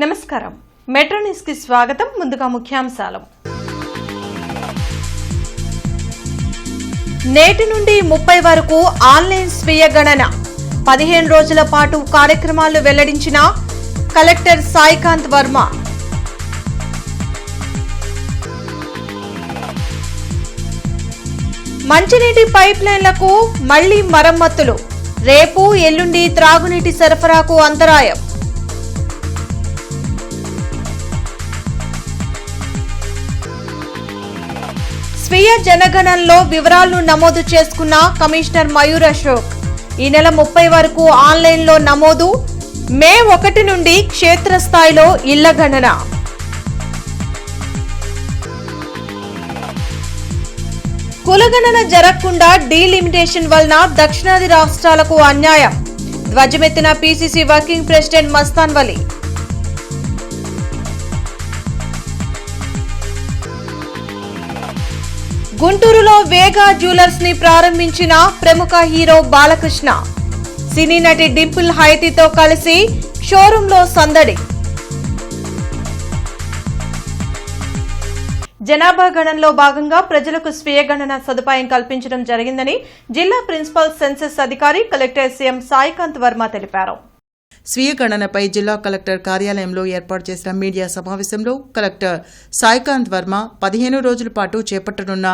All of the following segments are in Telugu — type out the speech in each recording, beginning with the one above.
నమస్కారం. మెట్రో న్యూస్ కి స్వాగతం. ముందుగా ముఖ్యాంశాలు. నేటి నుండి 30 వరకు ఆన్లైన్ స్వీయ గణన 15 రోజుల పాటు కార్యక్రమాలు వెల్లడించిన కలెక్టర్ సాయికాంత్ వర్మ. మంచినీటి పైప్ లైన్లకు మళ్లీ మరమ్మతులు. రేపు ఎల్లుండి త్రాగునీటి సరఫరాకు అంతరాయం. స్వీయ జనగణనలో వివరాలను నమోదు చేసుకున్న కమిషనర్ మయూర్ అశోక్. ఈ నెల 30 వరకు ఆన్లైన్లో నమోదు. మే 1 నుండి క్షేత్రస్థాయిలో ఇళ్ల గణన. కులగణన జరగకుండా డీలిమిటేషన్ వలన దక్షిణాది రాష్ట్రాలకు అన్యాయం. ధ్వజమెత్తిన పీసీసీ వర్కింగ్ ప్రెసిడెంట్ మస్తాన్ వలి. గుంటూరులో వేగా జ్యువెలర్స్ ని ప్రారంభించిన ప్రముఖ హీరో బాలకృష్ణ. సినీ నటి డింపుల్ హైతీతో కలిసి షోరూంలో సందడి. జనాభా గణనలో భాగంగా ప్రజలకు స్వీయ గణన సదుపాయం కల్పించడం జరిగిందని జిల్లా ప్రిన్సిపల్ సెన్సస్ అధికారి కలెక్టర్ సిఎం సాయికాంత్ వర్మ తెలిపారు. స్వీయ గణనపై జిల్లా కలెక్టర్ కార్యాలయంలో ఏర్పాటు చేసిన మీడియా సమావేశంలో కలెక్టర్ సాయికాంత్ వర్మ 15 రోజుల పాటు చేపట్టనున్న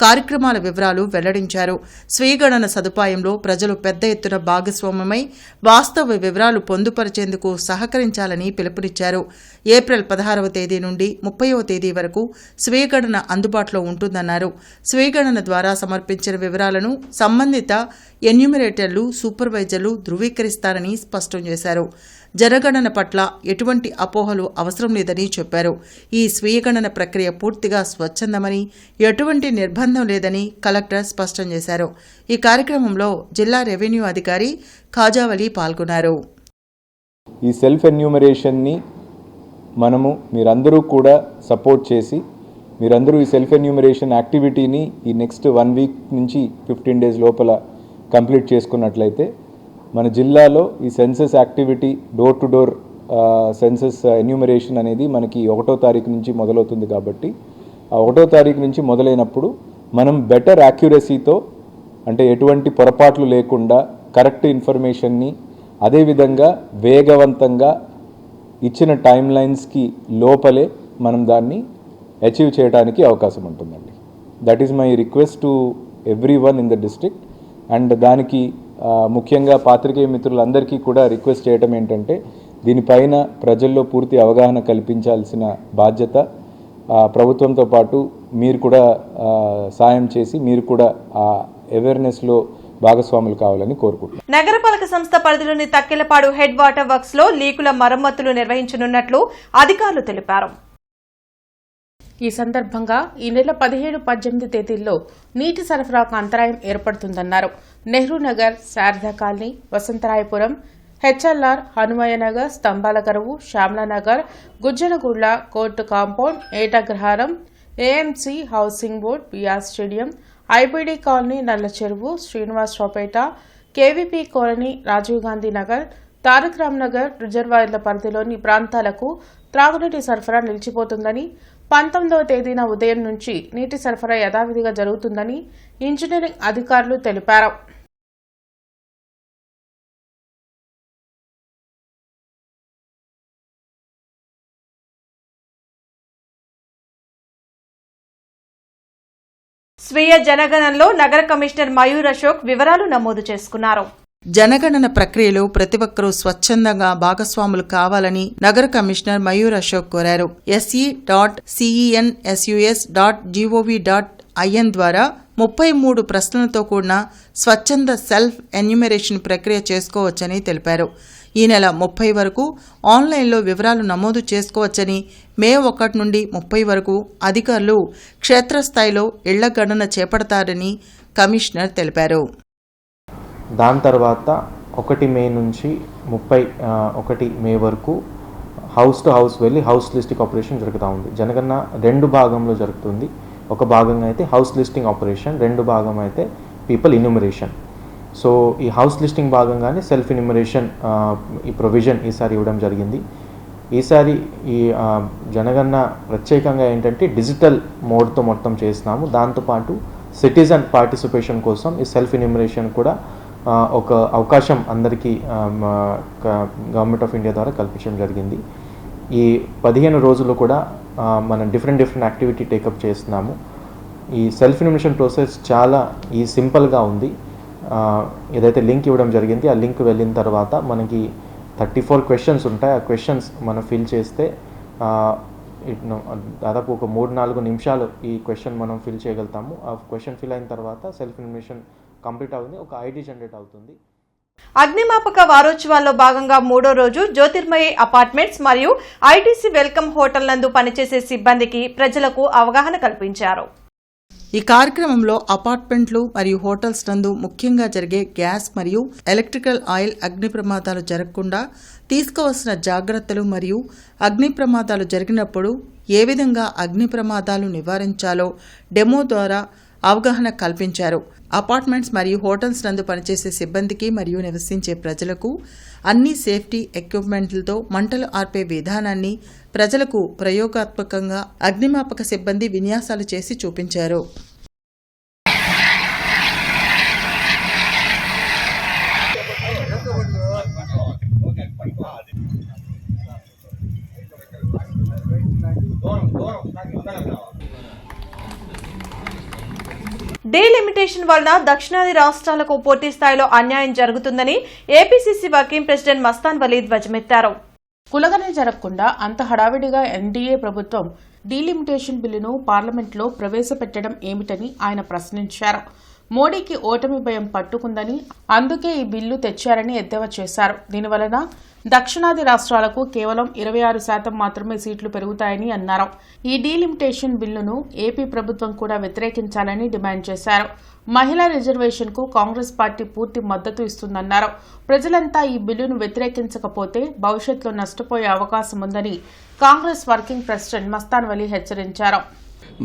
కార్యక్రమాల వివరాలు వెల్లడించారు. స్వీయ గణన సదుపాయంలో ప్రజలు పెద్ద ఎత్తున భాగస్వామ్యమై వాస్తవ వివరాలు పొందుపరిచేందుకు సహకరించాలని పిలుపునిచ్చారు. ఏప్రిల్ 16వ తేదీ నుండి 30వ తేదీ వరకు స్వీయ గణన అందుబాటులో ఉంటుందన్నారు. స్వీయ గణన ద్వారా సమర్పించిన వివరాలను సంబంధిత ఎన్యూమరేటర్లు, సూపర్వైజర్లు ధృవీకరిస్తారని స్పష్టం చేశారు. జనగణన పట్ల ఎటువంటి అపోహలు అవసరం లేదని చెప్పారు. ఈ స్వీయ గణన ప్రక్రియ పూర్తిగా స్వచ్ఛందమని, ఎటువంటి నిర్బంధం లేదని కలెక్టర్ స్పష్టం చేశారు. ఈ కార్యక్రమంలో జిల్లా రెవెన్యూ అధికారి ఖాజావలి పాల్గొన్నారు. ఈ సెల్ఫ్ ఎన్యూమరేషన్ని మీరందరూ కూడా సపోర్ట్ చేసి మీరందరూ ఈ సెల్ఫ్ ఎన్యూమరేషన్ యాక్టివిటీని ఈ నెక్స్ట్ 1 వీక్ నుంచి 15 డేస్ లోపల కంప్లీట్ చేసుకున్నట్లయితే మన జిల్లాలో ఈ census activity door to door census enumeration అనేది మనకి 1వ తారీఖు నుంచి మొదలవుతుంది. కాబట్టి ఆ 1వ తారీఖు నుంచి మొదలైనప్పుడు మనం బెటర్ యాక్యురసీతో, అంటే ఎటువంటి పొరపాట్లు లేకుండా కరెక్ట్ ఇన్ఫర్మేషన్ని అదేవిధంగా వేగవంతంగా ఇచ్చిన టైం లైన్స్కి లోపలే మనం దాన్ని అచీవ్ చేయడానికి అవకాశం ఉంటుందండి. That is my request to every one in the district. And దానికి ముఖ్యంగా పాత్రికేయ మిత్రులందరికీ కూడా రిక్వెస్ట్ చేయడం ఏంటంటే, దీనిపైన ప్రజల్లో పూర్తి అవగాహన కల్పించాల్సిన బాధ్యత ప్రభుత్వంతో పాటు మీరు కూడా సాయం చేసి మీరు కూడా ఆ అవేర్నెస్లో భాగస్వాములు కావాలని కోరుకుంటున్నాను. నగరపాలక సంస్థ పరిధిలోని తక్కెలపాడు హెడ్ వాటర్ వర్క్స్ లో లీకుల మరమ్మతులు నిర్వహించనున్నట్లు అధికారులు తెలిపారు. ఈ సందర్భంగా ఈ నెల 17, 18 తేదీల్లో నీటి సరఫరాకు అంతరాయం ఏర్పడుతుందన్నారు. Nehru Nagar, Sharada colony, Vasantharayapuram, HLR, Hanumaiah Nagar, Sthambhala Karuvu, Shyamalanagar, Gujjanagundla, court compound, Etagraharam, AMC, housing board, BR stadium, IBD colony, Nalla Cheruvu, Srinivasaraopet, KVP colony, Rajiv Gandhi Nagar, Tarak Ram Nagar రిజర్వాయర్ల పరిధిలోని ప్రాంతాలకు త్రాగునీటి సరఫరా నిలిచిపోతుందని, 19వ తేదీన ఉదయం నుంచి నీటి సరఫరా యథావిధిగా జరుగుతుందని ఇంజనీరింగ్ అధికారులు తెలిపారు. స్వీయ జనగణనలో నగర కమిషనర్ మయూర్ అశోక్ వివరాలు నమోదు చేసుకున్నారు. జనగణన ప్రక్రియలో ప్రతి ఒక్కరూ స్వచ్ఛందంగా భాగస్వాములు కావాలని నగర కమిషనర్ మయూర్ అశోక్ కోరారు. se.census.gov.in ద్వారా 33 ప్రశ్నలతో కూడిన స్వచ్ఛంద సెల్ఫ్ ఎన్యూమరేషన్ ప్రక్రియ చేసుకోవచ్చని తెలిపారు. ఈ నెల 30 వరకు ఆన్లైన్లో వివరాలు నమోదు చేసుకోవచ్చని, మే 1 నుండి 30 వరకు అధికారులు క్షేత్రస్థాయిలో ఇళ్ల గణన చేపడతారని కమిషనర్ తెలిపారు. దాని తర్వాత 1 మే నుంచి 31 మే వరకు హౌస్ టు హౌస్ వెళ్ళి హౌస్ లిస్టింగ్ ఆపరేషన్ జరుగుతూ ఉంది. జనగణన 2 భాగంలో జరుగుతుంది. ఒక భాగంగా అయితే హౌస్ లిస్టింగ్ ఆపరేషన్, 2 భాగం అయితే పీపుల్ ఇన్యూమరేషన్. సో ఈ హౌస్ లిస్టింగ్ భాగంగానే సెల్ఫ్ ఇన్యూమరేషన్ ఈ ప్రొవిజన్ ఈసారి ఇవ్వడం జరిగింది. ఈసారి ఈ జనగణన ప్రత్యేకంగా ఏంటంటే డిజిటల్ మోడ్తో మొత్తం చేస్తున్నాము. దాంతోపాటు సిటిజన్ పార్టిసిపేషన్ కోసం ఈ సెల్ఫ్ ఎన్యూమరేషన్ కూడా ఒక అవకాశం అందరికీ గవర్నమెంట్ ఆఫ్ ఇండియా ద్వారా కల్పించడం జరిగింది. ఈ 15 రోజులు కూడా మనం డిఫరెంట్ యాక్టివిటీ టేకప్ చేస్తున్నాము. ఈ సెల్ఫ్ ఎన్యూమరేషన్ ప్రాసెస్ చాలా సింపుల్గా ఉంది. ఏదైతే లింక్ ఇవ్వడం జరిగింది ఆ లింక్ వెళ్ళిన తర్వాత మనకి 34 క్వశ్చన్స్ ఉంటాయి. ఆ క్వశ్చన్స్ మనం ఫిల్ చేస్తే దాదాపు ఒక 3-4 నిమిషాలు ఈ క్వశ్చన్ మనం ఫిల్ చేయగలుగుతాము. ఆ క్వశ్చన్ ఫిల్ అయిన తర్వాత సెల్ఫ్ ఎన్యూమరేషన్ కంప్లీట్ అవుతుంది, ఒక ఐడి జనరేట్ అవుతుంది. అగ్నిమాపక వారోత్సవాల్లో భాగంగా 3వ రోజు జ్యోతిర్మయి అపార్ట్మెంట్స్ మరియు ఐటీసీ వెల్కమ్ హోటల్ నందు పనిచేసే సిబ్బందికి ప్రజలకు అవగాహన కల్పించారు. ఈ కార్యక్రమంలో అపార్ట్మెంట్లు మరియు హోటల్స్ నందు ముఖ్యంగా జరిగే గ్యాస్ మరియు ఎలక్ట్రికల్ ఆయిల్ అగ్ని ప్రమాదాలు జరగకుండా తీసుకోవాల్సిన జాగ్రత్తలు మరియు అగ్ని ప్రమాదాలు జరిగినప్పుడు ఏ విధంగా అగ్ని ప్రమాదాలు నివారించాలో డెమో ద్వారా అవగాహన కల్పించారు. అపార్ట్మెంట్స్ మరియు హోటల్స్ నందు పనిచేసే సిబ్బందికి మరియు నివసించే ప్రజలకు అన్ని సేఫ్టీ ఎక్విప్మెంట్లతో మంటలు ఆర్పే విధానాన్ని ప్రజలకు ప్రయోగాత్మకంగా అగ్నిమాపక సిబ్బంది విన్యాసాలు చేసి చూపించారు. డీలిమిటేషన్ వలన దక్షిణాది రాష్ట్రాలకు పూర్తి స్థాయిలో అన్యాయం జరుగుతుందని APCC working president Mastan Vali ధ్వజమెత్తారు. కులగనే జరగకుండా అంత హడావిడిగా ఎన్డీఏ ప్రభుత్వం డీలిమిటేషన్ బిల్లును పార్లమెంట్లో ప్రవేశపెట్టడం ఏమిటని ఆయన ప్రశ్నించారు. మోడీకి ఓటమి భయం పట్టుకుందని అందుకే ఈ బిల్లు తెచ్చారని ఎద్దేవా చేశారు. దీనివలన దక్షిణాది రాష్ట్రాలకు కేవలం 26% మాత్రమే సీట్లు పెరుగుతాయని అన్నారు. ఈ డీలిమిటేషన్ బిల్లును ఏపీ ప్రభుత్వం కూడా వ్యతిరేకించాలని డిమాండ్ చేశారు. మహిళా రిజర్వేషన్ కు కాంగ్రెస్ పార్టీ పూర్తి మద్దతు ఇస్తుందన్నారు. ప్రజలంతా ఈ బిల్లును వ్యతిరేకించకపోతే భవిష్యత్తులో నష్టపోయే అవకాశం ఉందని కాంగ్రెస్ వర్కింగ్ ప్రెసిడెంట్ మస్తాన్ వలీ హెచ్చరించారు.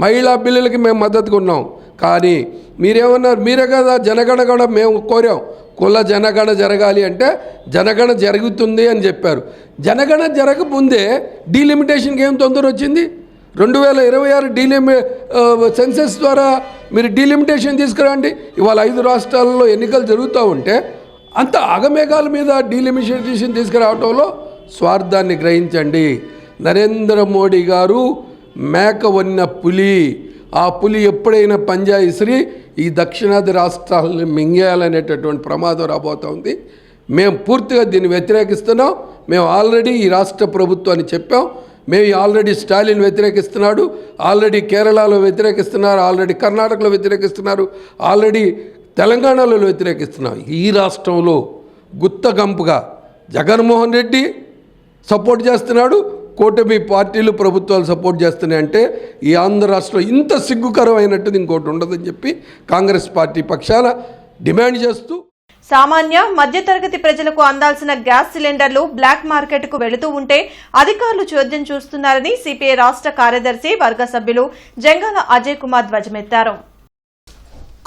మహిళా బిల్లులకి మేము మద్దతుగా ఉన్నాం, కానీ మీరేమన్నారు, మీరే కదా జనగణ కూడా మేము కోరాం, కుల జనగణ జరగాలి అంటే జనగణ జరుగుతుంది అని చెప్పారు. జనగణ జరగకముందే డీలిమిటేషన్కి ఏం తొందర వచ్చింది? 2026 సెన్సెస్ ద్వారా మీరు డీలిమిటేషన్ తీసుకురండి. ఇవాళ 5 రాష్ట్రాలలో ఎన్నికలు జరుగుతూ ఉంటే అంత ఆగమేఘాల మీద డీలిమిటేషన్ తీసుకురావడంలో స్వార్థాన్ని గ్రహించండి. నరేంద్ర మోడీ గారు మేక వన్న పులి, ఆ పులి ఎప్పుడైనా పంజా ఇసిరి ఈ దక్షిణాది రాష్ట్రాలను మింగేయాలనేటటువంటి ప్రమాదం రాబోతోంది. మేము పూర్తిగా దీన్ని వ్యతిరేకిస్తున్నాం. మేము ఆల్రెడీ ఈ రాష్ట్ర ప్రభుత్వాన్ని చెప్పాం. మేము ఆల్రెడీ స్టాలిన్ వ్యతిరేకిస్తున్నాడు, ఆల్రెడీ కేరళలో వ్యతిరేకిస్తున్నారు, ఆల్రెడీ కర్ణాటకలో వ్యతిరేకిస్తున్నారు, ఆల్రెడీ తెలంగాణలో వ్యతిరేకిస్తున్నారు. ఈ రాష్ట్రంలో గుత్తగంపుగా జగన్మోహన్ రెడ్డి సపోర్ట్ చేస్తున్నాడు, కూటమి పార్టీలు ప్రభుత్వాలు సపోర్ట్ చేస్తున్నాయంటే ఈ ఆంధ్ర రాష్ట్రంలో ఇంత సిగ్గుకరమైనట్టుది ఇంకోటి ఉండదని చెప్పి కాంగ్రెస్ పార్టీ పక్షాన డిమాండ్ చేస్తూ, సామాన్య మధ్యతరగతి ప్రజలకు అందాల్సిన గ్యాస్ సిలిండర్లు బ్లాక్ మార్కెట్ కు వెళుతూ ఉంటే అధికారులు చోద్యం చూస్తున్నారని సిపిఐ రాష్ట్ర కార్యదర్శి వర్గ సభ్యులు జంగాల అజయ్ కుమార్ ధ్వజమెత్తారు.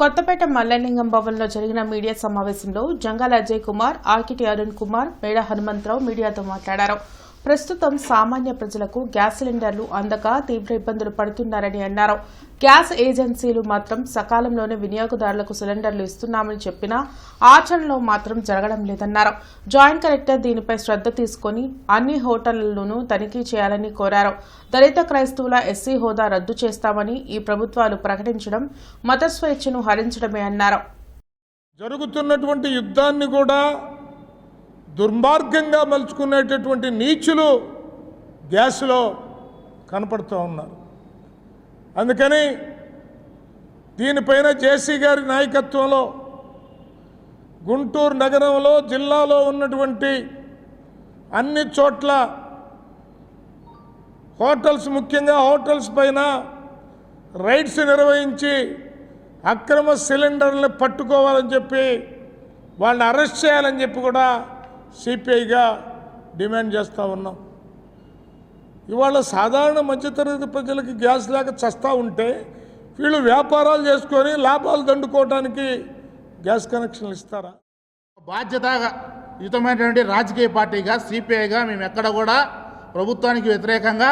కొత్తపేట మల్లలింగం భవన్లో జరిగిన మీడియా సమావేశంలో జంగాల అజయ్ కుమార్, ఆర్కిటి అరుణ్ కుమార్, మేడ హనుమంతరావు మీడియాతో మాట్లాడారు. ప్రస్తుతం సామాన్య ప్రజలకు గ్యాస్ సిలిండర్లు అందక తీవ్ర ఇబ్బందులు పడుతున్నారని అన్నారు. గ్యాస్ ఏజెన్సీలు మాత్రం సకాలంలోనే వినియోగదారులకు సిలిండర్లు ఇస్తున్నామని చెప్పినా ఆచరణలో మాత్రం జరగడం లేదన్నారు. జాయింట్ కలెక్టర్ దీనిపై శ్రద్ధ తీసుకుని అన్ని హోటళ్లను తనిఖీ చేయాలని కోరారు. దళిత క్రైస్తవుల ఎస్సీ హోదా రద్దు చేస్తామని ఈ ప్రభుత్వాలు ప్రకటించడం మత స్వేచ్ఛను హరించడమే అన్నారు. జరుగుతున్నటువంటి యుద్ధాన్ని కూడా దుర్మార్గంగా మలుచుకునేటటువంటి నీచులు గ్యాస్లో కనపడుతూ ఉన్నారు. అందుకని దీనిపైన జేసీ గారి నాయకత్వంలో గుంటూరు నగరంలో, జిల్లాలో ఉన్నటువంటి అన్ని చోట్ల హోటల్స్, ముఖ్యంగా హోటల్స్ పైన రైడ్స్ నిర్వహించి అక్రమ సిలిండర్లను పట్టుకోవాలని చెప్పి వాళ్ళని అరెస్ట్ చేయాలని చెప్పి కూడా సిపిఐగా డిమాండ్ చేస్తూ ఉన్నాం. ఇవాళ సాధారణ మధ్యతరగతి ప్రజలకి గ్యాస్ లేక చస్తూ ఉంటే వీళ్ళు వ్యాపారాలు చేసుకొని లాభాలు దండుకోవడానికి గ్యాస్ కనెక్షన్లు ఇస్తారా? బాధ్యతయుతమైనటువంటి రాజకీయ పార్టీగా సిపిఐగా మేము ఎక్కడ కూడా ప్రభుత్వానికి వ్యతిరేకంగా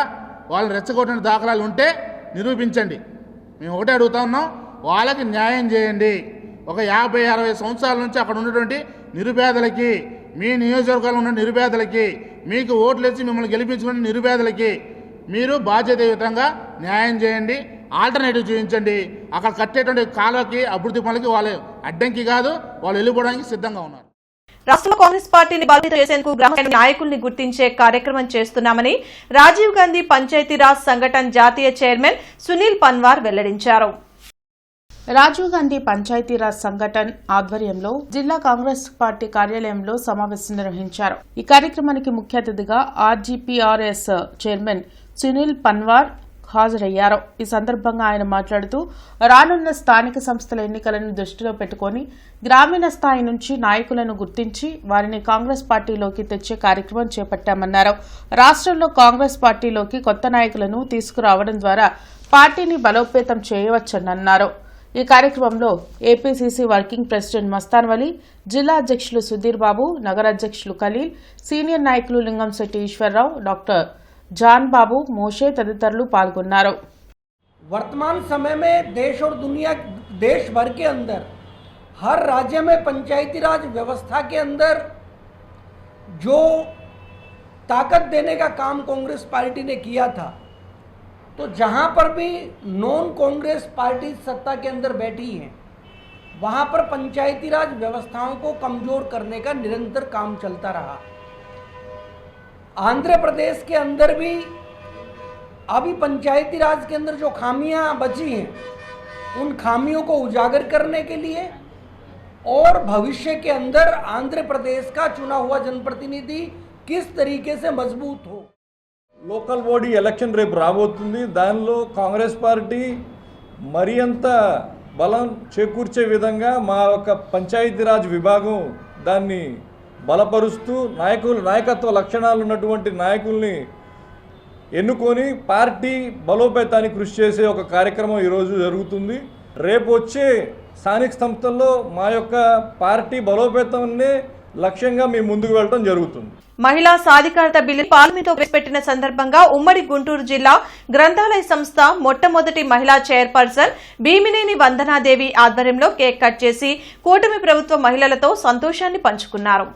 వాళ్ళని రెచ్చగొట్టిన దాఖలాలు ఉంటే నిరూపించండి. మేము ఒకటే అడుగుతా ఉన్నాం, వాళ్ళకి న్యాయం చేయండి. ఒక 50-60 సంవత్సరాల నుంచి అక్కడ ఉన్నటువంటి నిరుపేదలకి, మీ నియోజకవర్గాల్లో ఉన్న నిరుపేదలకి, మీకు ఓట్లు వేసి మిమ్మల్ని గెలిపించుకున్న నిరుపేదలకి మీరు బాధ్యతాయుతంగా న్యాయం చేయండి, ఆల్టర్నేటివ్ చూపించండి. అక్కడ కట్టేటువంటి కాలువకి అభివృద్ధి పనులకి వాళ్ళు అడ్డంకి కాదు, వాళ్ళు వెళ్ళిపోవడానికి సిద్ధంగా ఉన్నారు. రాష్ట్రంలో కాంగ్రెస్ పార్టీని బలోపేతం చేసేందుకు గ్రామ నాయకుల్ని గుర్తించే కార్యక్రమం చేస్తున్నామని రాజీవ్ గాంధీ పంచాయతీరాజ్ సంఘటన జాతీయ చైర్మన్ సునీల్ పన్వార్ వెల్లడించారు. రాజీవ్ గాంధీ పంచాయతీరాజ్ సంఘటన్ ఆధ్వర్యంలో జిల్లా కాంగ్రెస్ పార్టీ కార్యాలయంలో సమావేశం నిర్వహించారు. ఈ కార్యక్రమానికి ముఖ్య అతిథిగా ఆర్జీపీఆర్ఎస్ చైర్మన్ సునీల్ పన్వార్ హాజరయ్యారు. ఈ సందర్భంగా ఆయన మాట్లాడుతూ రానున్న స్థానిక సంస్థల ఎన్నికలను దృష్టిలో పెట్టుకుని గ్రామీణ స్థాయి నుంచి నాయకులను గుర్తించి వారిని కాంగ్రెస్ పార్టీలోకి తెచ్చే కార్యక్రమం చేపట్టామన్నారు. రాష్ట్రంలో కాంగ్రెస్ పార్టీలోకి కొత్త నాయకులను తీసుకురావడం ద్వారా పార్టీని బలోపేతం చేయవచ్చన్నారు. ఈ కార్యక్రమంలో APCC working president Mastan Vali, జిల్లా అధ్యక్షులు సుధీర్ బాబు, నగర అధ్యక్షులు ఖలీల్, సీనియర్ నాయకులు లింగంశెట్టి ఈశ్వరరావు, డాక్టర్ जान बाबू, मोशे तदितरुलु पाल्गొన్నారు. वर्तमान समय में देश और दुनिया, देश भर के अंदर हर राज्य में पंचायती राज व्यवस्था के अंदर जो ताकत देने का काम कांग्रेस पार्टी ने किया था, तो जहां पर भी नॉन कांग्रेस पार्टी सत्ता के अंदर बैठी हैं, वहां पर पंचायती राज व्यवस्थाओं को कमजोर करने का निरंतर काम चलता रहा. आंध्र प्रदेश के अंदर भी अभी पंचायती राज के अंदर जो खामियां बची हैं, उन खामियों को उजागर करने के लिए और भविष्य के अंदर आंध्र प्रदेश का चुना हुआ जनप्रतिनिधि किस तरीके से मजबूत हो. లోకల్ బాడీ ఎలక్షన్ రేపు రాబోతుంది. దానిలో కాంగ్రెస్ పార్టీ మరింత బలం చేకూర్చే విధంగా మా యొక్క పంచాయతీరాజ్ విభాగం దాన్ని బలపరుస్తూ నాయకత్వ లక్షణాలు ఉన్నటువంటి నాయకుల్ని ఎన్నుకొని పార్టీ బలోపేతానికి కృషి చేసే ఒక కార్యక్రమం ఈరోజు జరుగుతుంది. రేపు వచ్చే స్థానిక సంస్థల్లో మా యొక్క పార్టీ బలోపేతాన్ని లక్ష్యంగా మేము ముందుకు వెళ్ళడం జరుగుతుంది. మహిళా సాధికారత బిల్లు పార్లమెంటులో ప్రవేశపెట్టిన సందర్భంగా ఉమ్మడి గుంటూరు జిల్లా గ్రంథాలయ సంస్థ మొట్టమొదటి మహిళా చైర్పర్సన్ భీమినేని వందనాదేవి ఆధ్వర్యంలో కేక్ కట్ చేసి కూటమి ప్రభుత్వ మహిళలతో సంతోషాన్ని పంచుకున్నారు.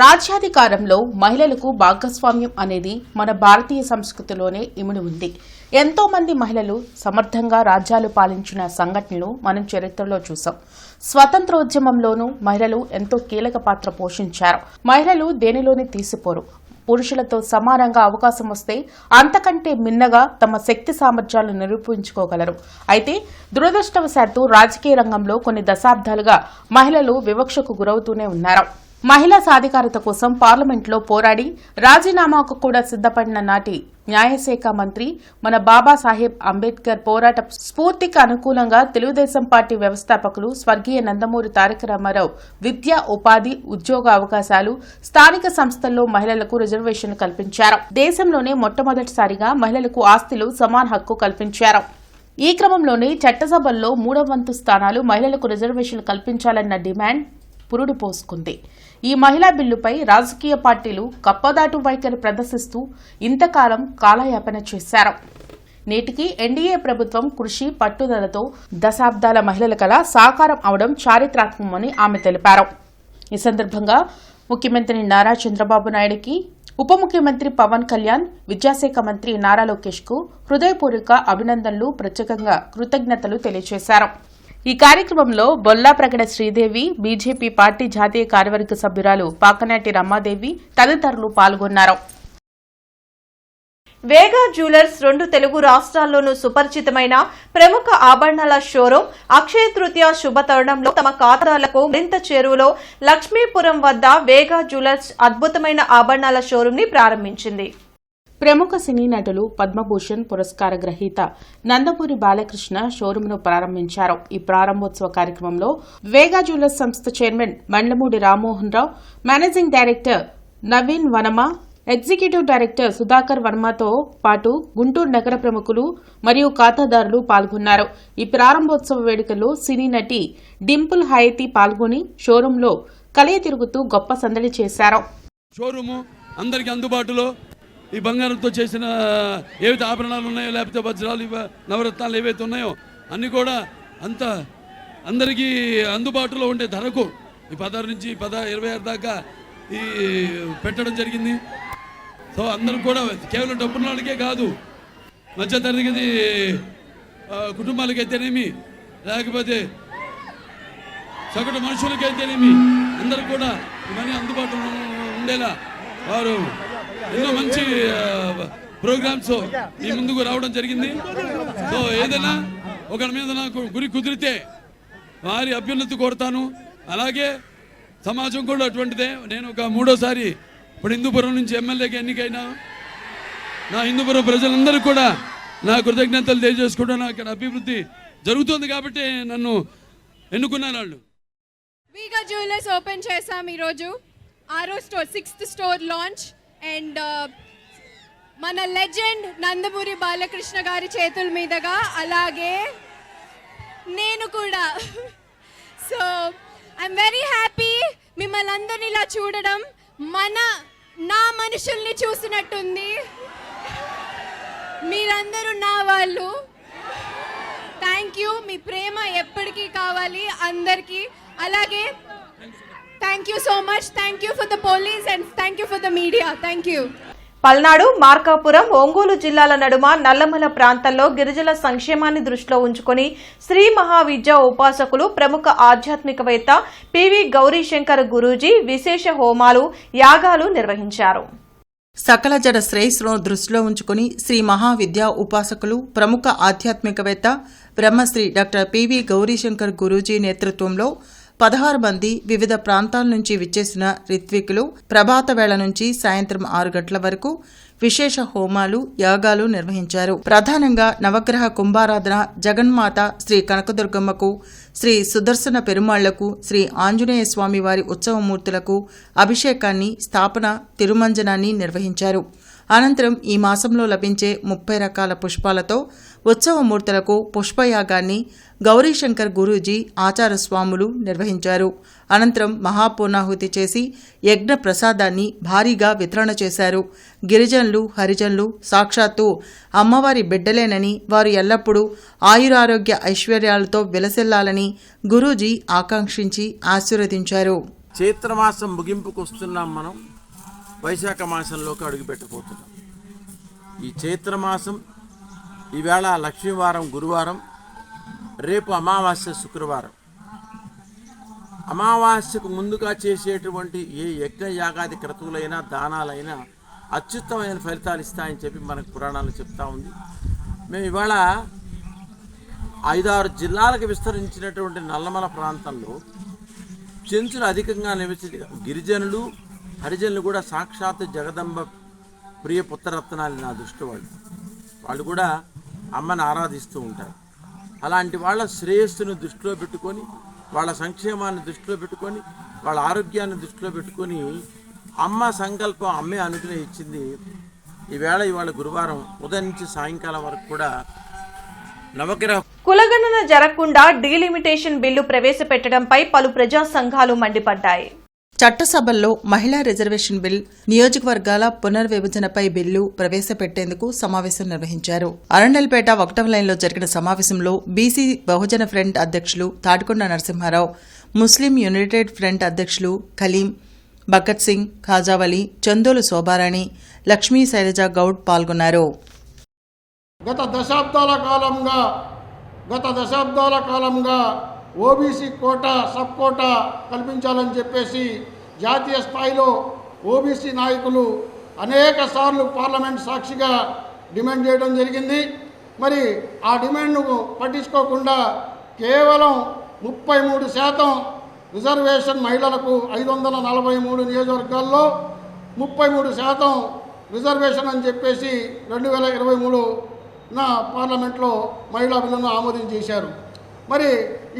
రాజ్యాధికారంలో మహిళలకు భాగస్వామ్యం అనేది మన భారతీయ సంస్కృతిలోనే ఇమిడి ఉంది. ఎంతో మంది మహిళలు సమర్థంగా రాజ్యాలు పాలించిన సంఘటనలు మనం చరిత్రలో చూసాం. స్వతంత్రోద్యమంలోనూ మహిళలు ఎంతో కీలక పాత్ర పోషించారు. మహిళలు దేనిలోని తీసిపోరు. పురుషులతో సమానంగా అవకాశం వస్తే అంతకంటే మిన్నగా తమ శక్తి సామర్థ్యాలను నిరూపించుకోగలరు. అయితే దురదృష్టవశాత్తు రాజకీయ రంగంలో కొన్ని దశాబ్దాలుగా మహిళలు వివక్షకు గురవుతూనే ఉన్నారు. మహిళా సాధికారత కోసం పార్లమెంట్లో పోరాడి రాజీనామాకు కూడా సిద్ధపడిన నాటి న్యాయశాఖ మంత్రి మన బాబాసాహెబ్ అంబేద్కర్ పోరాట స్ఫూర్తికి అనుకూలంగా తెలుగుదేశం పార్టీ వ్యవస్థాపకులు స్వర్గీయ నందమూరి తారక రామారావు విద్య, ఉపాధి, ఉద్యోగ అవకాశాలు, స్థానిక సంస్థల్లో మహిళలకు రిజర్వేషన్ కల్పించారు. దేశంలోనే మొట్టమొదటిసారిగా మహిళలకు ఆస్తిలో సమాన హక్కు కల్పించారు. ఈ క్రమంలోనే చట్టసభల్లో 3వ వంతు స్థానాలు మహిళలకు రిజర్వేషన్ కల్పించాలన్న డిమాండ్ పురుడు పోసుకుంది. ఈ మహిళా బిల్లుపై రాజకీయ పార్టీలు కప్పదాటు వైఖరి ప్రదర్శిస్తూ ఇంతకాలం కాలయాపన చేశారు. నేటికి ఎన్డీఏ ప్రభుత్వం కృషి, పట్టుదలతో దశాబ్దాల మహిళల కళ సాకారం అవడం చారిత్రాత్మకమని ఆమె తెలిపారు. ఈ సందర్భంగా ముఖ్యమంత్రి నారా చంద్రబాబు నాయుడుకి, ఉప ముఖ్యమంత్రి పవన్ కళ్యాణ్, విద్యాశాఖ మంత్రి నారా లోకేష్ కు హృదయపూర్వక అభినందనలు, ప్రత్యేకంగా కృతజ్ఞతలు తెలియజేశారు. ఈ కార్యక్రమంలో బొల్లా ప్రగడ శ్రీదేవి, బీజేపీ పార్టీ జాతీయ కార్యవర్గ సభ్యురాలు పాకనాటి రమాదేవి తదితరులు పాల్గొన్నారు. వేగా జ్యువెలర్స్ 2 తెలుగు రాష్ట్రాల్లోనూ సుపరిచితమైన ప్రముఖ ఆభరణాల షోరూం అక్షయ తృతీయ శుభ తరుణంలో తమ ఖాతాదారులకు మరింత చేరువలో లక్ష్మీపురం వద్ద వేగా జ్యువెలర్స్ అద్భుతమైన ఆభరణాల షోరూం ని ప్రారంభించింది. ప్రముఖ సినీ నటులు, పద్మభూషణ్ పురస్కార గ్రహీత నందమూరి బాలకృష్ణ షోరూంను ప్రారంభించారు. ఈ ప్రారంభోత్సవ కార్యక్రమంలో వేగా జ్యువెలర్స్ సంస్థ chairman Mandamudi Rammohan Rao, managing director Naveen Vanama, executive director Sudhakar వర్మతో పాటు గుంటూరు నగర ప్రముఖులు మరియు ఖాతాదారులు పాల్గొన్నారు. ఈ ప్రారంభోత్సవ వేడుకలో సినీ నటి డింపుల్ హయతి పాల్గొని షోరూంలో కలియ తిరుగుతూ గొప్ప సందడి చేశారు. షోరూము అందరికీ అందుబాటులో ఈ బంగారంతో చేసిన ఏవైతే ఆభరణాలు ఉన్నాయో, లేకపోతే వజ్రాలు, నవరత్నాలు ఏవైతే ఉన్నాయో అన్నీ కూడా అందరికీ అందుబాటులో ఉండే ధరకు ఈ 16 నుంచి 26 దాకా ఈ పెట్టడం జరిగింది. సో అందరూ కూడా కేవలం డబ్బున్న వాళ్ళకే కాదు, మధ్యతరగతి కుటుంబాలకైతేనేమి, లేకపోతే సగటు మనుషులకైతేనేమి అందరూ కూడా ఇవన్నీ అందుబాటులో ఉండేలా వారు ఎన్నో మంచి ప్రోగ్రామ్స్ మీ ముందుకు రావడం జరిగింది. సో ఏదైనా ఒకరి మీద నాకు గురి కుదిరితే వారి అభ్యున్నతి కోరుతాను. అలాగే సమాజం కూడా అటువంటిదే. నేను ఒక 3వ సారి ఇప్పుడు హిందూపురం నుంచి ఎమ్మెల్యేగా ఎన్నికైనా నా హిందూపురం ప్రజలందరూ కూడా నా కృతజ్ఞతలు తెలియజేసుకోవడం, నాకు ఇక్కడ అభివృద్ధి జరుగుతుంది కాబట్టి నన్ను ఎన్నుకున్నారు వాళ్ళు. వీగా జ్యువెలర్స్ ఓపెన్ చేసాం ఈరోజు. 6వ store, 6th store launch. And మన లెజెండ్ నందమూరి బాలకృష్ణ గారి చేతుల మీదుగా, అలాగే నేను కూడా. సో ఐఎమ్ వెరీ హ్యాపీ మిమ్మల్ని అందరినీ ఇలా చూడడం. నా మనుషుల్ని చూసినట్టుంది. మీరందరూ నా వాళ్ళు. Thank you. మీ ప్రేమ ఎప్పటికీ కావాలి అందరికీ. అలాగే thank you so much. Thank you for the police and thank you for the media. Thank you. Palnadu, Markapuram, Ongole జిల్లాల నడుమ నల్లమల ప్రాంతంలో గిరిజనుల సంక్షేమాన్ని దృష్టిలో ఉంచుకుని శ్రీ మహావిద్యా ఉపాసకులు, ప్రముఖ ఆధ్యాత్మికవేత్త పివి గౌరీశంకర్ గురూజీ విశేష హోమాలు, యాగాలు నిర్వహించారు. సకల జడ శ్రేయస్సును దృష్టిలో ఉంచుకుని శ్రీ మహావిద్యా ఉపాసకులు, ప్రముఖ ఆధ్యాత్మికవేత్త బ్రహ్మశ్రీ డాక్టర్ పివి గౌరీశంకర్ గురూజీ నేతృత్వంలో 16 మంది వివిధ ప్రాంతాల నుంచి విచ్చేసిన రిత్వికులు ప్రభాత వేళ నుంచి సాయంత్రం 6 గంటల వరకు విశేష హోమాలు, యాగాలు నిర్వహించారు. ప్రధానంగా నవగ్రహ కుంభారాధన, జగన్మాత శ్రీ కనకదుర్గమ్మకు, శ్రీ సుదర్శన పెరుమాళ్లకు, శ్రీ ఆంజనేయ స్వామి వారి ఉత్సవమూర్తులకు అభిషేకాన్ని, స్థాపన, తిరుమంజనాన్ని నిర్వహించారు. అనంతరం ఈ మాసంలో లభించే 30 రకాల పుష్పాలతో ఉత్సవమూర్తులకు పుష్పయాగాన్ని గౌరీశంకర్ గురూజీ ఆచార స్వాములు నిర్వహించారు. అనంతరం మహాపూర్ణాహుతి చేసి యజ్ఞ ప్రసాదాన్ని భారీగా వితరణ చేశారు. గిరిజనులు, హరిజనులు సాక్షాత్తు అమ్మవారి బిడ్డలేనని, వారు ఎల్లప్పుడూ ఆయురారోగ్య ఐశ్వర్యాలతో విలసిల్లాలని గురూజీ ఆకాంక్షించి ఆశీర్వదించారు. చైత్రమాసం ముగింపుకు వస్తున్నాం. మనం వైశాఖ మాసంలోకి అడుగుపెట్టబోతున్నాం. ఈ చైత్రమాసం ఈవేళ లక్ష్మీవారం, గురువారం, రేపు అమావాస్య, శుక్రవారం. అమావాస్యకు ముందుగా చేసేటువంటి ఏ యజ్ఞ యాగాది క్రతువులైనా, దానాలైనా అత్యుత్తమైన ఫలితాలు ఇస్తాయని చెప్పి మనకు పురాణాలు చెప్తా ఉంది. మేము ఇవాళ 5-6 జిల్లాలకు విస్తరించినటువంటి నల్లమల ప్రాంతంలో చెంచులు అధికంగా నివసించి గిరిజనులు, హరిజనులు కూడా సాక్షాత్ జగదంబ ప్రియ పుత్రరత్నాలు నా దృష్టి వాళ్ళు కూడా అమ్మని ఆరాధిస్తూ ఉంటారు. అలాంటి వాళ్ళ శ్రేయస్సును దృష్టిలో పెట్టుకొని, వాళ్ళ సంక్షేమాన్ని దృష్టిలో పెట్టుకొని, వాళ్ళ ఆరోగ్యాన్ని దృష్టిలో పెట్టుకొని అమ్మ సంకల్పం అమ్మే అనుకునే ఇచ్చింది. ఇవాళ గురువారం ఉదయం నుంచి సాయంకాలం వరకు కూడా నవగ్రహ కులగణన జరగకుండా డీలిమిటేషన్ బిల్లు ప్రవేశపెట్టడంపై పలు ప్రజా సంఘాలు మండిపడ్డాయి. చట్టసభల్లో మహిళా రిజర్వేషన్ బిల్, నియోజకవర్గాల పునర్విభజనపై బిల్లు ప్రవేశపెట్టేందుకు సమావేశం నిర్వహించారు. అరండల్పేట 1వ లైన్లో జరిగిన సమావేశంలో బీసీ బహుజన ఫ్రంట్ అధ్యక్షులు Tatikonda Narasimha Rao, Muslim United front అధ్యక్షులు ఖలీం, భగత్ సింగ్, ఖాజావలి, చందోలు శోభారాణి, లక్ష్మీ శైలజ గౌడ్ పాల్గొన్నారు. గత దశాబ్దాల కాలంగా ఓబీసీ కోటా, సబ్ కోటా కల్పించాలని చెప్పేసి జాతీయ స్థాయిలో ఓబీసీ నాయకులు అనేక సార్లు పార్లమెంట్ సాక్షిగా డిమాండ్ చేయడం జరిగింది. మరి ఆ డిమాండ్ను పట్టించుకోకుండా కేవలం 33% రిజర్వేషన్ మహిళలకు 543 నియోజకవర్గాల్లో 33% రిజర్వేషన్ అని చెప్పేసి 2023 పార్లమెంట్లో మహిళా బిల్లును ఆమోదించేశారు. మరి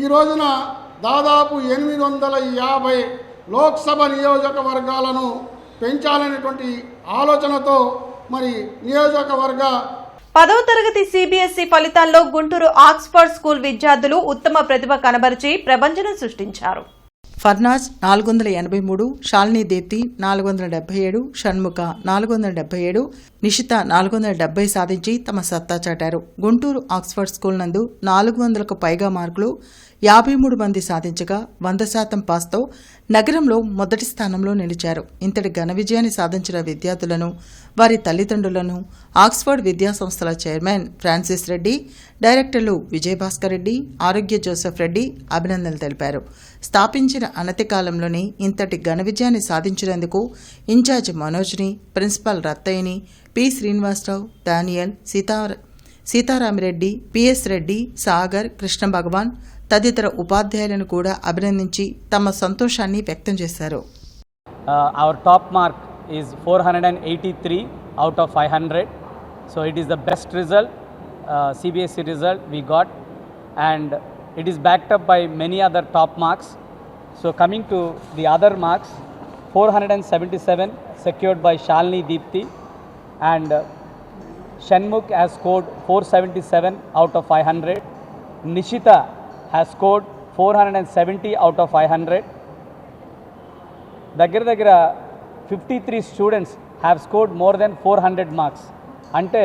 ఈ రోజున దాదాపు 850 లోక్సభ నియోజకవర్గాలను పెంచాలనేటువంటి ఆలోచనతో మరి నియోజకవర్గ 10వ తరగతి సిబిఎస్ఈ ఫలితాల్లో గుంటూరు ఆక్స్ఫర్డ్ స్కూల్ విద్యార్థులు ఉత్తమ ప్రతిభ కనబరిచి ప్రభంజనం సృష్టించారు. ఫర్నాజ్ 483, షాల్నీ దీప్తి 477, షణ్ముఖ 477, నిషిత 470 సాధించి తమ సత్తా చాటారు. గుంటూరు ఆక్స్ఫర్డ్ స్కూల్ నందు 400కు పైగా మార్కులు 53 మంది సాధించగా 100% పాస్తో నగరంలో మొదటి స్థానంలో నిలిచారు. ఇంతటి ఘన విజయాన్ని సాధించిన విద్యార్థులను, వారి తల్లిదండ్రులను ఆక్స్ఫర్డ్ విద్యా సంస్థల చైర్మన్ ఫ్రాన్సిస్ రెడ్డి, డైరెక్టర్లు విజయభాస్కర్ రెడ్డి, ఆరోగ్య జోసెఫ్ రెడ్డి అభినందనలు తెలిపారు. స్థాపించిన అనతి కాలంలోనే ఇంతటి ఘన విజయాన్ని సాధించినందుకు ఇన్ఛార్జ్ మనోజ్ని, ప్రిన్సిపాల్ రత్తయ్యని, P Srinivasarao, Daniel, Seetharamireddy, PS Reddy, Sagar, Krishna Bhagavan తదితర ఉపాధ్యాయులను కూడా అభినందించి తమ సంతోషాన్ని వ్యక్తం చేశారు. Our top mark is 483 out of 500. So it is the best result, CBSE result we got, and it is backed up by many other top marks. So coming to the other marks, 477 secured by Shalini Deepthi, and Shanmukh has scored 477 out of 500. Nishita has scored 470 out of 500. దగ్గర 53 students have scored more than 400 marks. అంటే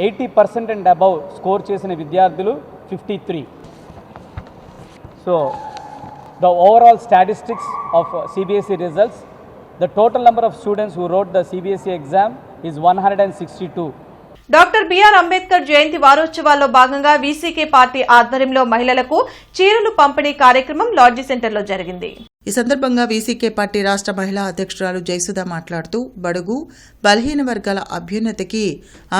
80% అండ్ అబవ్ స్కోర్ చేసిన విద్యార్థులు 53. So the overall statistics of CBSE results, the total number of students who wrote the CBSE exam is 162. Doctor BR Ambedkar Jayanti వారోత్సవాల్లో భాగంగా వీసీకే పార్టీ ఆధ్వర్యంలో మహిళలకు చీరలు పంపిణీ కార్యక్రమం లాడ్జీ సెంటర్లో జరిగింది. ఈ సందర్భంగా వీసీకే పార్టీ రాష్ట్ర మహిళా అధ్యక్షురాలు జయసుధ మాట్లాడుతూ బడుగు, బలహీన వర్గాల అభ్యున్నతికి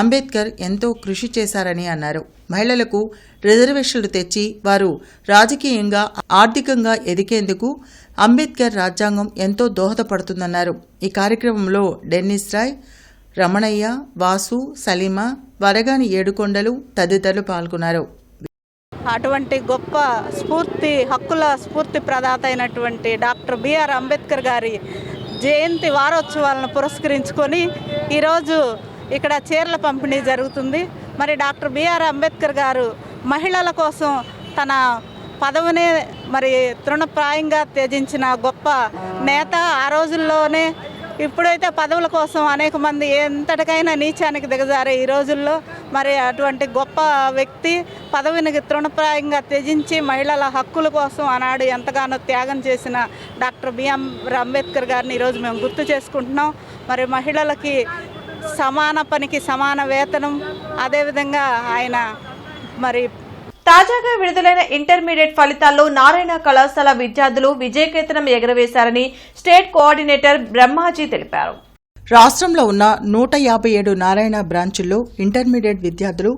అంబేద్కర్ ఎంతో కృషి చేశారని అన్నారు. మహిళలకు రిజర్వేషన్లు తెచ్చి వారు రాజకీయంగా, ఆర్థికంగా ఎదిగేందుకు అంబేద్కర్ రాజ్యాంగం ఎంతో దోహదపడుతుందన్నారు. ఈ కార్యక్రమంలో డెన్నిస్ రాయ్, రమణయ్య, వాసు, సలీమా, వరగాని ఏడుకొండలు తదితరులు పాల్గొన్నారు. అటువంటి గొప్ప హక్కుల స్ఫూర్తి ప్రదాత అయినటువంటి డాక్టర్ బిఆర్ అంబేద్కర్ గారి జయంతి వారోత్సవాలను పురస్కరించుకొని ఈరోజు ఇక్కడ చీరల పంపిణీ జరుగుతుంది. మరి డాక్టర్ బిఆర్ అంబేద్కర్ గారు మహిళల కోసం తన పదవినే తృణప్రాయంగా త్యజించిన గొప్ప నేత. ఆ రోజుల్లోనే ఇప్పుడైతే పదవుల కోసం అనేక మంది ఎంతటికైనా నీచానికి దిగజారే ఈ రోజుల్లో అటువంటి గొప్ప వ్యక్తి పదవిని తృణప్రాయంగా త్యజించి మహిళల హక్కుల కోసం ఆనాడు ఎంతగానో త్యాగం చేసిన డాక్టర్ బిఆర్ అంబేద్కర్ గారిని ఈరోజు మేము గుర్తు చేసుకుంటున్నాం. మహిళలకి సమాన పనికి సమాన వేతనం, అదేవిధంగా ఆయన తాజాగా విడుదలైన ఇంటర్మీడియట్ ఫలితాల్లో నారాయణ కళాశాల విద్యార్థులు విజయకేతనం ఎగురవేశారని స్టేట్ కోఆర్డినేటర్ బ్రహ్మాజీ తెలిపారు. రాష్ట్రంలో ఉన్న 157 నారాయణ బ్రాంచుల్లో ఇంటర్మీడియట్ విద్యార్థులు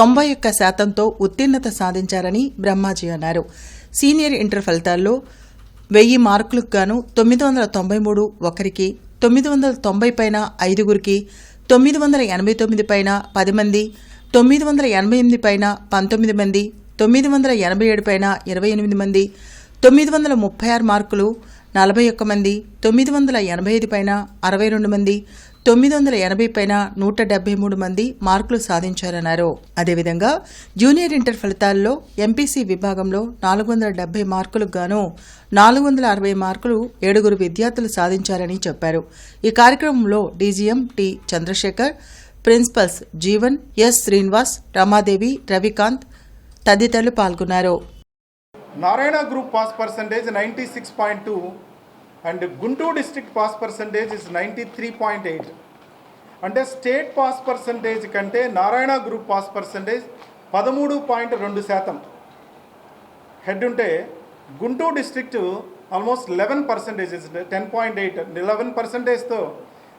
91% ఉత్తీర్ణత సాధించారని బ్రహ్మాజీ అన్నారు. సీనియర్ ఇంటర్ ఫలితాల్లో 1000 మార్కులకు గాను 993 ఒకరికి, 990 పైన 5గురికి, 989 పైన 10 మంది, 988 పైన 19 మంది, 987 పైన 28 మంది, 936 మార్కులు 41 మంది, 985 పైన 62 మంది, 980 పైన 173 మంది మార్కులు సాధించారన్నారు. అదేవిధంగా జూనియర్ ఇంటర్ ఫలితాల్లో ఎంపీసీ విభాగంలో 470 మార్కులకు గాను 460 మార్కులు 7 విద్యార్థులు సాధించారని చెప్పారు. ఈ కార్యక్రమంలో DGM T Chandrashekar, principals Jeevan, S Srinivas, Ramadevi, Ravikanth తదితరులు పాల్గొన్నారు. Narayana group pass percentage 96.2 and Guntur district pass percentage is 93.8. అంటే స్టేట్ పాస్ పర్సంటేజ్ కంటే Narayana group pass percentage 13.2% head ఉంటే గుంటూరు డిస్ట్రిక్ట్ ఆల్మోస్ట్ 11% 10.8, 11%తో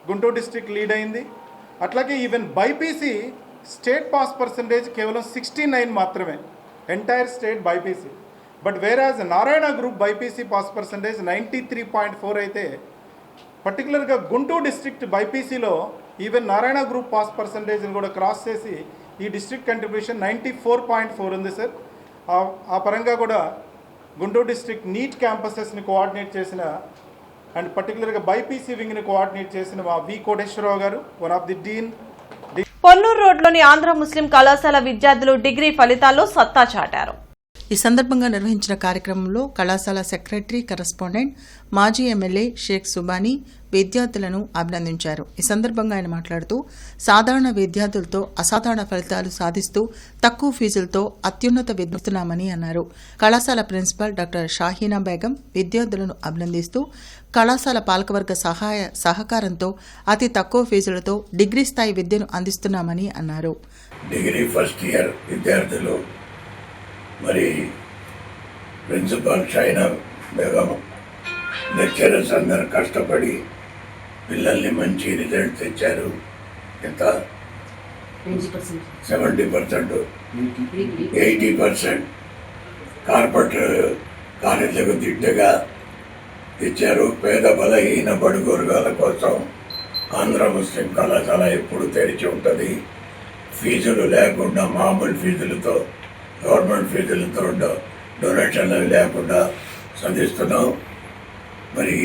గుంటూరు డిస్ట్రిక్ట్ లీడ్ అయింది. అట్లాగే even BiPC state pass percentage కేవలం 69 మాత్రమే, entire state BiPC. But whereas Narayana group BiPC pass percentage 93.4 అయితే పర్టికులర్గా గుంటూరు డిస్ట్రిక్ట్ బైపీసీలో ఈవెన్ నారాయణ గ్రూప్ పాస్ పర్సంటేజ్ని కూడా క్రాస్ చేసి ఈ డిస్ట్రిక్ట్ కంట్రిబ్యూషన్ 94.4 ఉంది సార్. ఆ పరంగా కూడా గుంటూరు డిస్ట్రిక్ట్ నీట్ క్యాంపసెస్ని కోఆర్డినేట్ చేసిన అండ్ పర్టికులర్గా బైపీసీ వింగ్ని కోఆర్డినేట్ చేసిన మా V Koteswararao garu, one of the dean. Ponnur రోడ్లోని ఆంధ్ర ముస్లిం కళాశాల విద్యార్థులు డిగ్రీ ఫలితాల్లో సత్తా చాటారు. ఈ ఈ సందర్భంగా నిర్వహించిన కార్యక్రమంలో కళాశాల సెక్రటరీ కరెస్పాండెంట్ మాజీ ఎమ్మెల్యే షేక్ సుబానీ విద్యార్థులను అభినందించారు. ఈ సందర్భంగా ఆయన మాట్లాడుతూ సాధారణ విద్యార్థులతో అసాధారణ ఫలితాలు సాధిస్తూ తక్కువ ఫీజులతో అత్యున్నత విద్యుతున్నామని అన్నారు. కళాశాల ప్రిన్సిపల్ డాక్టర్ షాహీనా బేగం విద్యార్థులను అభినందిస్తూ కళాశాల పాలకవర్గ సహకారంతో అతి తక్కువ ఫీజులతో డిగ్రీ స్థాయి విద్యను అందిస్తున్నామని అన్నారు. డిగ్రీ ఫస్ట్ ఇయర్ విద్యార్థులు మరి ప్రిన్సిపల్ షాహీనా బేగం లెక్చరర్స్ అందరూ కష్టపడి పిల్లల్ని మంచి రిజల్ట్ తెచ్చారు. ఎంత 70%, 80% కార్పొరేట్ కాలేజీలకు దిట్టగా ఇచ్చారు. పేద బలహీన బడుగు వర్గాల కోసం ఆంధ్ర ముస్లిం కళాశాల ఎప్పుడు తెరిచి ఉంటుంది. ఫీజులు లేకుండా మామూలు ఫీజులతో గవర్నమెంట్ ఫీజులతో డొనేషన్లు లేకుండా చదివిస్తున్నాం. మరి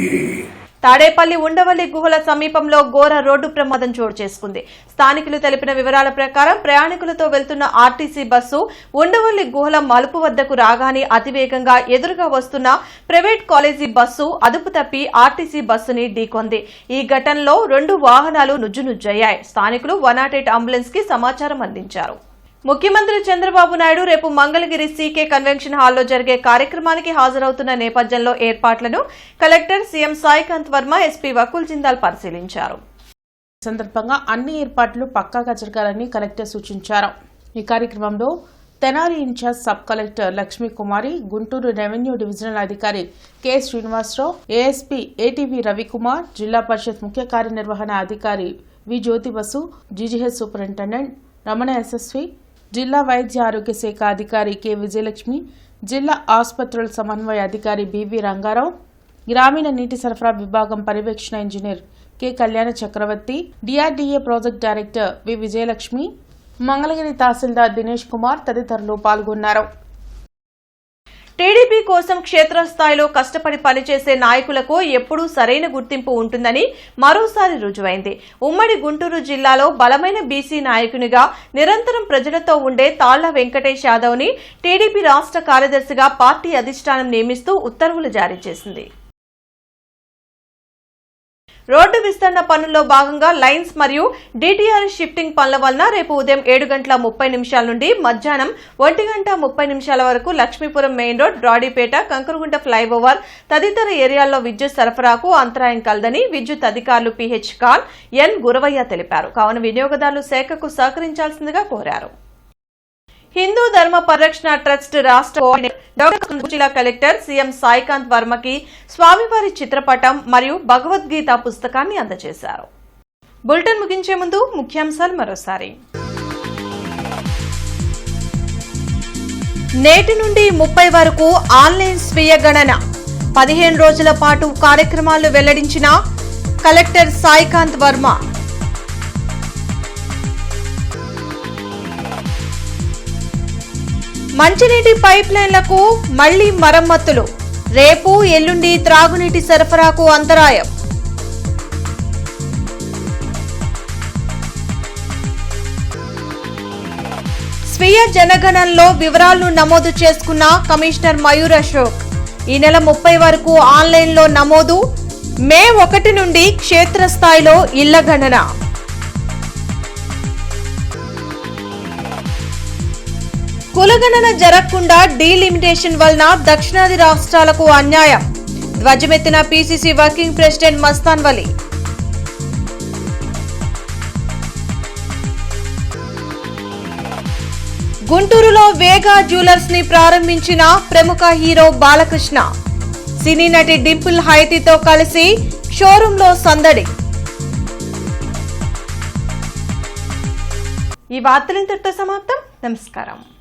తాడేపల్లి ఉండవల్లి గుహల సమీపంలో ఘోర రోడ్డు ప్రమాదం చోటు చేసుకుంది. స్థానికులు తెలిపిన వివరాల ప్రకారం ప్రయాణికులతో వెళ్తున్న ఆర్టీసీ బస్సు ఉండవల్లి గుహల మలుపు వద్దకు రాగానే అతివేగంగా ఎదురుగా వస్తున్న ప్రైవేట్ కాలేజీ బస్సు అదుపు తప్పి ఆర్టీసీ బస్సుని ఢీకొంది. ఈ ఘటనలో 2 వాహనాలు నుజ్జునుజ్జయ్యాయి. స్థానికులు 108 అంబులెన్స్ కి సమాచారం అందించారు. ముఖ్యమంత్రి చంద్రబాబు నాయుడు రేపు మంగళగిరి సీకే కన్వెన్షన్ హాల్లో జరిగే కార్యక్రమానికి హాజరవుతున్న నేపథ్యంలో ఏర్పాట్లను collector CM Saikanth Varma, SP Vakul Jindal పరిశీలించారు. ఈ సందర్భంగా అన్ని ఏర్పాట్లు పక్కాగా జరగాలని కలెక్టర్ సూచించారు. ఈ కార్యక్రమంలో Tenali in charge sub collector Lakshmi Kumari, Guntur revenue divisional అధికారి K Srinivasarao, ASP ATV Ravikumar, జిల్లా పరిషత్ ముఖ్య కార్యనిర్వహణ అధికారి V Jyothibasu, GGH superintendent Ramana SSV, జిల్లా వైద్య ఆరోగ్య శాఖ అధికారి కె విజయలక్ష్మి, జిల్లా ఆసుపత్రుల సమన్వయ అధికారి బివి రంగారావు, గ్రామీణ నీటి సరఫరా విభాగం పర్యవేక్షణ ఇంజనీర్ కె కళ్యాణ చక్రవర్తి, డిఆర్డీఏ ప్రాజెక్ట్ డైరెక్టర్ వి విజయలక్ష్మి, మంగళగిరి తహసీల్దార్ దినేష్ కుమార్ తదితరులు పాల్గొన్నారు. టీడీపీ కోసం క్షేత్రస్థాయిలో కష్టపడి పనిచేసే నాయకులకు ఎప్పుడూ సరైన గుర్తింపు ఉంటుందని మరోసారి రుజువైంది. ఉమ్మడి గుంటూరు జిల్లాలో బలమైన బీసీ నాయకునిగా నిరంతరం ప్రజలతో ఉండే తాళ్ల వెంకటేష్ యాదవ్ ని టీడీపీ రాష్ట్ర కార్యదర్శిగా పార్టీ అధిష్టానం నియమిస్తూ ఉత్తర్వులు జారీ చేసింది. రోడ్డు విస్తరణ పనుల్లో భాగంగా లైన్స్ మరియు డీటీఆర్ షిఫ్టింగ్ పనుల వలన రేపు ఉదయం 7:30 నుండి మధ్యాహ్నం 1:30 వరకు Lakshmipuram main road, Brodipet, Kankaragunta flyover తదితర ఏరియాల్లో విద్యుత్ సరఫరాకు అంతరాయం కలదని విద్యుత్ అధికారులు పిహెచ్ ఖాన్, ఎన్ గురవయ్య తెలిపారు. కావున వినియోగదారులు శాఖకు సహకరించాల్సిందిగా కోరారు. హిందూ ధర్మ పరిరక్షణ ట్రస్ట్ రాష్ట్ర కోఆర్డినేటర్ జిల్లా కలెక్టర్ సీఎం సాయికాంత్ వర్మకి స్వామివారి చిత్రపటం మరియు భగవద్గీత పుస్తకాన్ని అందజేశారు. బులెటిన్ ముగించే ముందు ముఖ్యాంశాలు మరోసారి. నేటి నుండి 30 వరకు ఆన్లైన్ స్వీయ గణన, 15 రోజుల పాటు కార్యక్రమాలు వెల్లడించిన కలెక్టర్ సాయికాంత్ వర్మ. మంచినీటి పైప్ లైన్లకు మళ్లీ మరమ్మతులు, రేపు ఎల్లుండి త్రాగునీటి సరఫరాకు అంతరాయం. స్వీయ జనగణనలో వివరాలను నమోదు చేసుకున్న కమిషనర్ మయూర్ అశోక్. ఈ నెల 30 వరకు ఆన్లైన్లో నమోదు, మే 1 నుండి క్షేత్రస్థాయిలో ఇళ్ల గణన. కులగణన జరగకుండా డీలిమిటేషన్ వలన దక్షిణాది రాష్ట్రాలకు అన్యాయం, ధ్వజమెత్తిన పీసీసీ వర్కింగ్ ప్రెసిడెంట్ మస్తాన్ వలి. గుంటూరులో వేగా జ్యువెలర్స్ ని ప్రారంభించిన ప్రముఖ హీరో బాలకృష్ణ. సినీ నటి డింపుల్ హైతీతో కలిసి షోరూంలో సందడి. ఈ వార్తలు ఇంతటితో సమాప్తం. నమస్కారం.